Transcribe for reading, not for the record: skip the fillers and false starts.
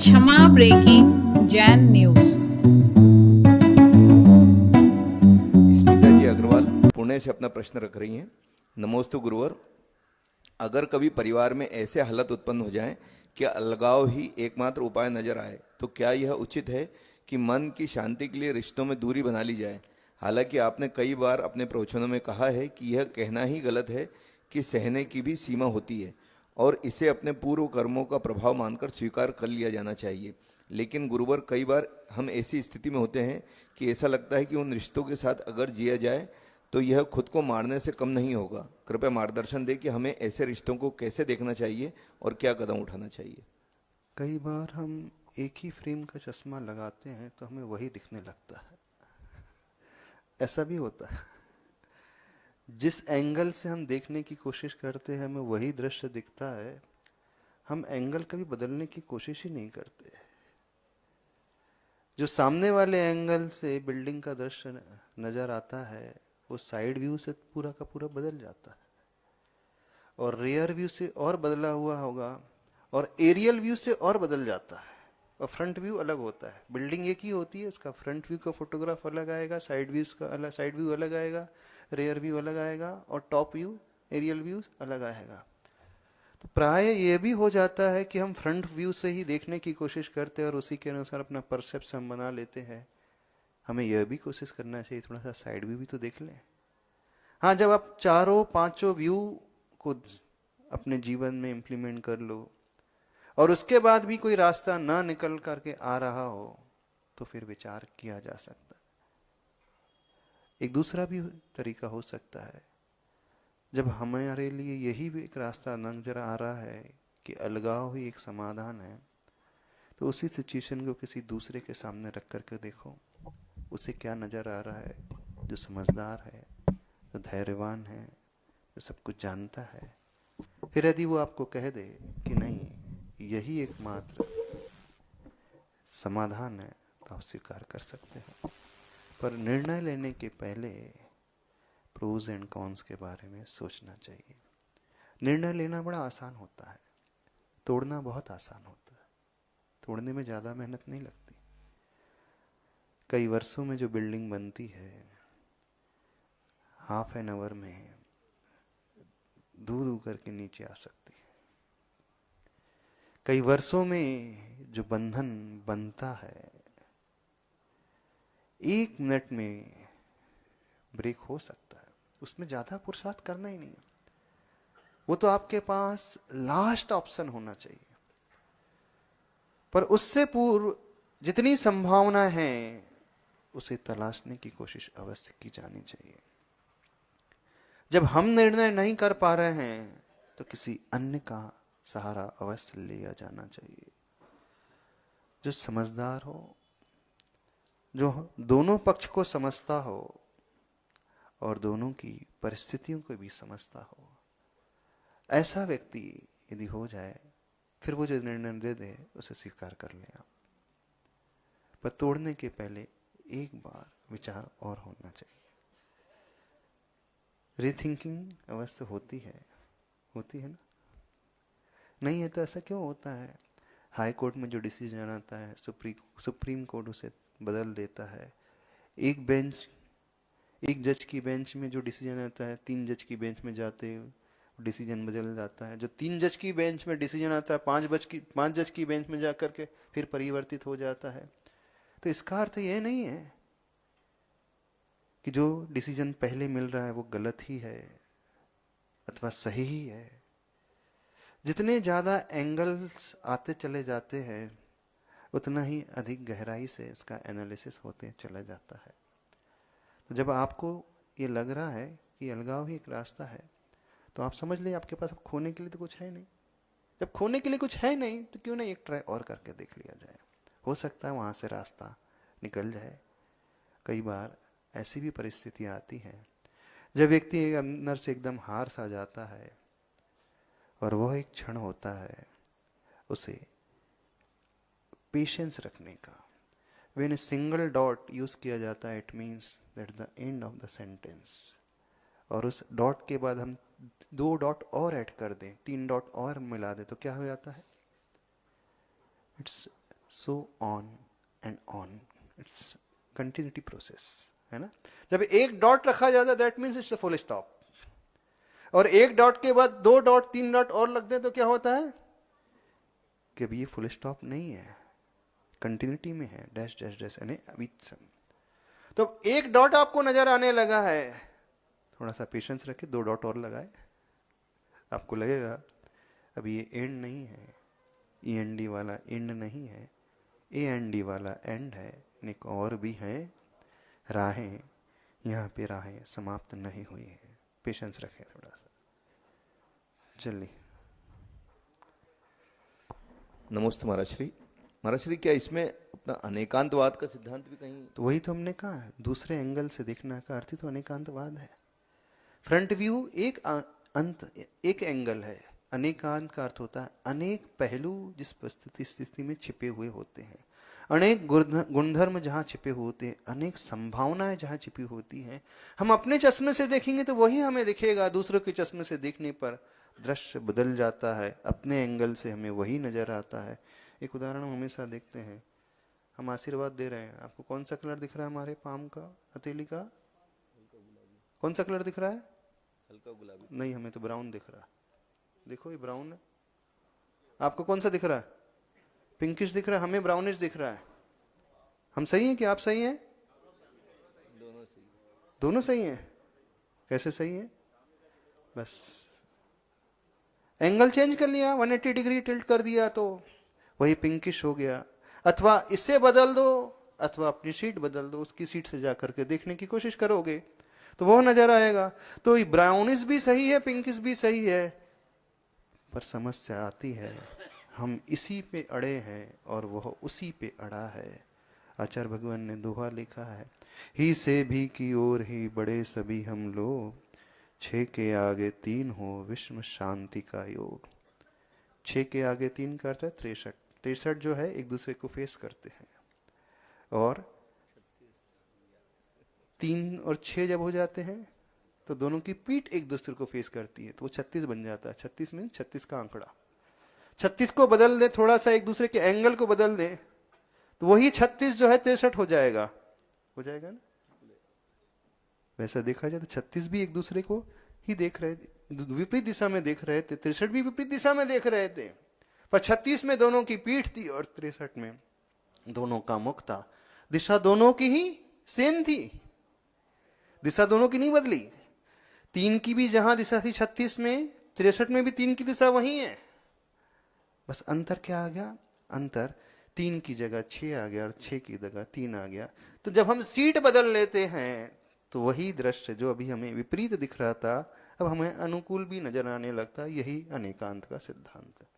क्षमा breaking Jain news. Smita जी अग्रवाल पुणे से अपना प्रश्न रख रही हैं। नमोस्तु गुरुवर, अगर कभी परिवार में ऐसे हालत उत्पन्न हो जाए कि अलगाव ही एकमात्र उपाय नजर आए तो क्या यह उचित है कि मन की शांति के लिए रिश्तों में दूरी बना ली जाए? हालांकि आपने कई बार अपने प्रवचनों में कहा है कि यह कहना ही गलत है कि सहने की भी सीमा होती है और इसे अपने पूर्व कर्मों का प्रभाव मानकर स्वीकार कर लिया जाना चाहिए। लेकिन गुरुवर, कई बार हम ऐसी स्थिति में होते हैं कि ऐसा लगता है कि उन रिश्तों के साथ अगर जिया जाए तो यह खुद को मारने से कम नहीं होगा। कृपया मार्गदर्शन दें कि हमें ऐसे रिश्तों को कैसे देखना चाहिए और क्या कदम उठाना चाहिए। कई बार हम एक ही फ्रेम का चश्मा लगाते हैं तो हमें वही दिखने लगता है। ऐसा भी होता है। जिस एंगल से हम देखने की कोशिश करते हैं हमें वही दृश्य दिखता है। हम एंगल कभी बदलने की कोशिश ही नहीं करते। जो सामने वाले एंगल से बिल्डिंग का दृश्य नजर आता है वो साइड व्यू से पूरा का पूरा बदल जाता है और रियर व्यू से और बदला हुआ होगा और एरियल व्यू से और बदल जाता है और फ्रंट व्यू अलग होता है। बिल्डिंग एक ही होती है, इसका फ्रंट व्यू का फोटोग्राफ अलग आएगा, साइड व्यू अलग आएगा, रियर व्यू अलग आएगा और टॉप व्यू एरियल व्यू अलग आएगा। तो प्राय ये भी हो जाता है कि हम फ्रंट व्यू से ही देखने की कोशिश करते हैं और उसी के अनुसार अपना परसेप्शन बना लेते हैं। हमें यह भी कोशिश करना चाहिए थोड़ा सा साइड व्यू भी तो देख लें। हाँ, जब आप चारों पांचों व्यू को अपने जीवन में इम्प्लीमेंट कर लो और उसके बाद भी कोई रास्ता ना निकल करके आ रहा हो तो फिर विचार किया जा सकता है। एक दूसरा भी तरीका हो सकता है, जब हमारे लिए यही भी एक रास्ता नजर आ रहा है कि अलगाव ही एक समाधान है, तो उसी सिचुएशन को किसी दूसरे के सामने रख करके देखो उसे क्या नजर आ रहा है। जो समझदार है, जो धैर्यवान है, जो सब कुछ जानता है, फिर यदि वो आपको कह दे कि नहीं यही एकमात्र समाधान है तो आप स्वीकार कर सकते हैं। पर निर्णय लेने के पहले प्रोज एंड कॉन्स के बारे में सोचना चाहिए। निर्णय लेना बड़ा आसान होता है, तोड़ना बहुत आसान होता है। तोड़ने में ज़्यादा मेहनत नहीं लगती। कई वर्षों में जो बिल्डिंग बनती है हाफ एन आवर में धू धू करके नीचे आ सकती है। कई वर्षों में जो बंधन बनता है 1 मिनट में ब्रेक हो सकता है। उसमें ज्यादा पुरुषार्थ करना ही नहीं। वो तो आपके पास लास्ट ऑप्शन होना चाहिए, पर उससे पूर्व जितनी संभावना है उसे तलाशने की कोशिश अवश्य की जानी चाहिए। जब हम निर्णय नहीं कर पा रहे हैं तो किसी अन्य का सहारा अवश्य लिया जाना चाहिए। जो समझदार हो, जो दोनों पक्ष को समझता हो और दोनों की परिस्थितियों को भी समझता हो, ऐसा व्यक्ति यदि हो जाए फिर वो जो निर्णय दे दे उसे स्वीकार कर ले आप। पर तोड़ने के पहले एक बार विचार और होना चाहिए। रीथिंकिंग अवश्य होती है ना? नहीं है तो ऐसा क्यों होता है? हाई कोर्ट में जो डिसीजन आता है सुप्रीम कोर्ट उसे बदल देता है। एक जज की बेंच में जो डिसीजन आता है 3 जज की बेंच में जाते डिसीजन बदल जाता है। जो 3 जज की बेंच में डिसीजन आता है 5 जज की बेंच में जाकर के फिर परिवर्तित हो जाता है। तो इसका अर्थ यह नहीं है कि जो डिसीजन पहले मिल रहा है वो गलत ही है अथवा सही ही है। जितने ज़्यादा एंगल्स आते चले जाते हैं उतना ही अधिक गहराई से इसका एनालिसिस होते चला जाता है। तो जब आपको ये लग रहा है कि अलगाव ही एक रास्ता है तो आप समझ लीजिए आपके पास अब खोने के लिए तो कुछ है नहीं। जब खोने के लिए कुछ है नहीं तो क्यों नहीं एक ट्राई और करके देख लिया जाए। हो सकता है वहाँ से रास्ता निकल जाए। कई बार ऐसी भी परिस्थितियाँ आती हैं जब व्यक्ति अंदर से एकदम हार सा जाता है और वह एक क्षण होता है उसे पेशेंस रखने का। When a single dot use किया जाता है it means that the end of the sentence. और उस डॉट के बाद हम 2 डॉट और ऐड कर दें, 3 डॉट और मिला दें तो क्या हो जाता है? It's so on and on, it's continuity process, है ना। जब एक डॉट रखा जाता है that means it's a full stop, और एक डॉट के बाद 2 डॉट 3 डॉट और लगते हैं तो क्या होता है कि अभी ये फुल स्टॉप नहीं है, कंटिन्यूटी में है, डैश डैश डैश, यानी अभी तो एक डॉट आपको नजर आने लगा है, थोड़ा सा पेशेंस रखे, 2 डॉट और लगाए, आपको लगेगा अभी ये एंड नहीं है, ई एन डी वाला एंड नहीं है, ए एन डी वाला एंड है, एक और भी है राहें, यहाँ पे राहें समाप्त नहीं हुई है, पेशेंस रखें थोड़ा सा। चलिए, नमस्ते महाराज श्री। महाराज श्री, क्या इसमें अपना अनेकांतवाद का सिद्धांत भी कहीं? तो वही तो हमने कहा है, दूसरे एंगल से देखना का अर्थ ही तो अनेकांतवाद है। फ्रंट व्यू एक एंगल है, अनेकांत का अर्थ होता है अनेक पहलू जिस स्थिति में छिपे हुए होते हैं, अनेक गुणधर्म जहाँ छिपे होते हैं, अनेक संभावनाएं जहाँ छिपी होती हैं। हम अपने चश्मे से देखेंगे तो वही हमें दिखेगा, दूसरों के चश्मे से देखने पर दृश्य बदल जाता है, अपने एंगल से हमें वही नजर आता है। एक उदाहरण हम हमेशा देखते हैं, हम आशीर्वाद दे रहे हैं, आपको कौन सा कलर दिख रहा है हमारे पाम का, हथेली का? कौन सा कलर दिख रहा है? हल्का गुलाबी। नहीं, हमें तो ब्राउन दिख रहा है, देखो ये ब्राउन है। आपको कौन सा दिख रहा है? पिंकिश दिख रहा है, हमें ब्राउनिश दिख रहा है। हम सही हैं कि आप सही हैं? दोनों सही। दोनों सही हैं। कैसे सही हैं? बस एंगल चेंज कर लिया, 180 डिग्री टिल्ट कर दिया तो वही पिंकिश हो गया। अथवा इससे बदल दो, अथवा अपनी सीट बदल दो, उसकी सीट से जाकर के देखने की कोशिश करोगे तो वो नजर आएगा। तो ब्राउनिश भी सही है, पिंकिश भी सही है, पर समस्या आती है हम इसी पे अड़े हैं और वह उसी पे अड़ा है। आचार्य भगवान ने दोहा लिखा है, ही से भी की ओर ही बड़े सभी हम लोग, 6 के आगे 3 हो विश्व शांति का योग। 6 के आगे 3 का अर्थ है 63। 63 जो है एक दूसरे को फेस करते हैं, और 3 और 6 जब हो जाते हैं तो दोनों की पीठ एक दूसरे को फेस करती है, तो वो 36 बन जाता है। 36 में 36 का आंकड़ा, 36 को बदल दे, थोड़ा सा एक दूसरे के एंगल को बदल दे तो वही 36 जो है 63 हो जाएगा ना। वैसा देखा जाए तो 36 भी एक दूसरे को ही देख रहे थे, विपरीत दिशा में देख रहे थे, 63 भी विपरीत दिशा में देख रहे थे, पर 36 में दोनों की पीठ थी और 63 में दोनों का मुख था। दिशा दोनों की ही सेम थी, दिशा दोनों की नहीं बदली। 3 की भी जहां दिशा थी 36 में, 63 में भी 3 की दिशा वही है। बस अंतर क्या आ गया? अंतर 3 की जगह 6 आ गया और 6 की जगह 3 आ गया। तो जब हम सीट बदल लेते हैं तो वही दृश्य जो अभी हमें विपरीत दिख रहा था अब हमें अनुकूल भी नजर आने लगता है। यही अनेकांत का सिद्धांत है।